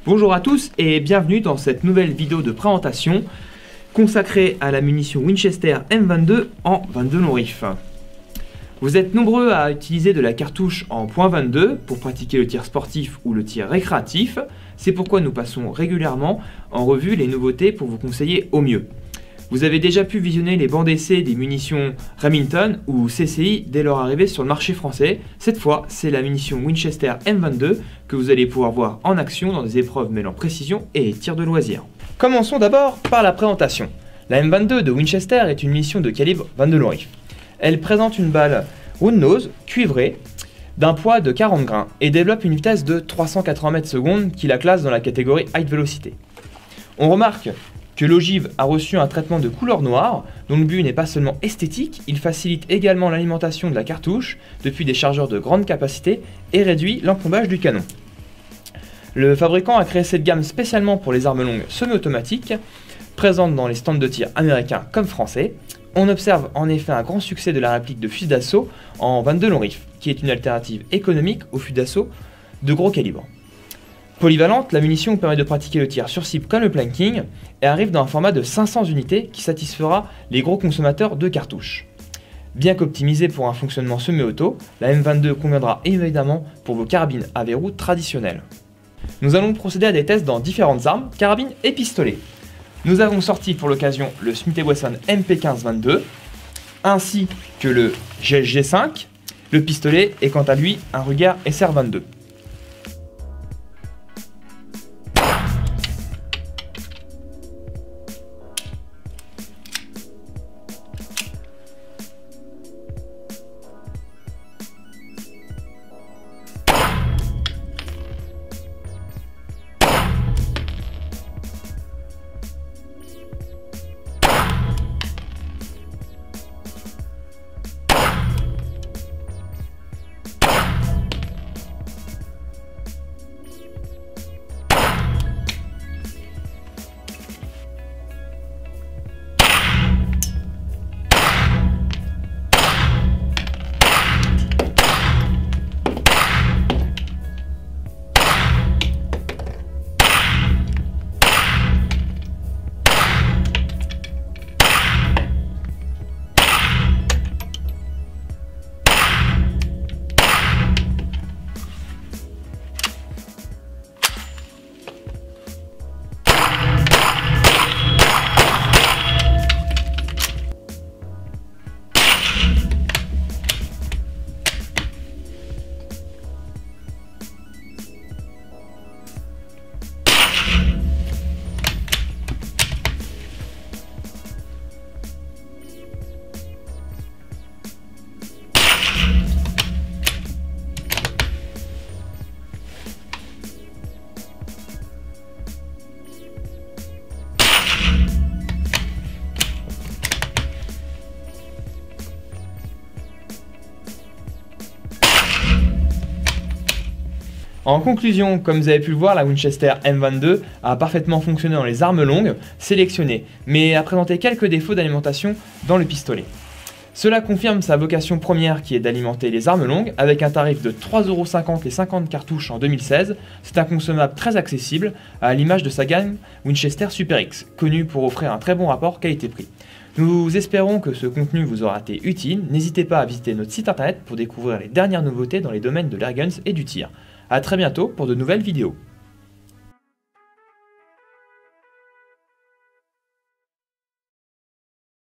Bonjour à tous et bienvenue dans cette nouvelle vidéo de présentation consacrée à la munition Winchester M22 en 22 long rifle. Vous êtes nombreux à utiliser de la cartouche en .22 pour pratiquer le tir sportif ou le tir récréatif. C'est pourquoi nous passons régulièrement en revue les nouveautés pour vous conseiller au mieux. Vous avez déjà pu visionner les bancs d'essai des munitions Remington ou CCI dès leur arrivée sur le marché français. Cette fois, c'est la munition Winchester M22 que vous allez pouvoir voir en action dans des épreuves mêlant précision et tir de loisir. Commençons d'abord par la présentation. La M22 de Winchester est une munition de calibre 22 long rifle. Elle présente une balle round nose cuivrée d'un poids de 40 grains et développe une vitesse de 380 mètres/seconde qui la classe dans la catégorie High Velocity. On remarque que l'ogive a reçu un traitement de couleur noire, dont le but n'est pas seulement esthétique, il facilite également l'alimentation de la cartouche depuis des chargeurs de grande capacité et réduit l'encombrage du canon. Le fabricant a créé cette gamme spécialement pour les armes longues semi-automatiques, présentes dans les stands de tir américains comme français. On observe en effet un grand succès de la réplique de fusil d'assaut en 22 long rifle, qui est une alternative économique au fusil d'assaut de gros calibre. Polyvalente, la munition permet de pratiquer le tir sur cible comme le planking et arrive dans un format de 500 unités qui satisfera les gros consommateurs de cartouches. Bien qu'optimisée pour un fonctionnement semi-auto, la M22 conviendra évidemment pour vos carabines à verrou traditionnelles. Nous allons procéder à des tests dans différentes armes, carabines et pistolets. Nous avons sorti pour l'occasion le Smith & Wesson MP15-22 ainsi que le GSG5. Le pistolet est quant à lui un Ruger SR22. En conclusion, comme vous avez pu le voir, la Winchester M22 a parfaitement fonctionné dans les armes longues sélectionnées, mais a présenté quelques défauts d'alimentation dans le pistolet. Cela confirme sa vocation première qui est d'alimenter les armes longues avec un tarif de 3,50 € les 50 cartouches en 2016. C'est un consommable très accessible à l'image de sa gamme Winchester Super X, connue pour offrir un très bon rapport qualité-prix. Nous espérons que ce contenu vous aura été utile. N'hésitez pas à visiter notre site internet pour découvrir les dernières nouveautés dans les domaines de l'airguns et du tir. A très bientôt pour de nouvelles vidéos.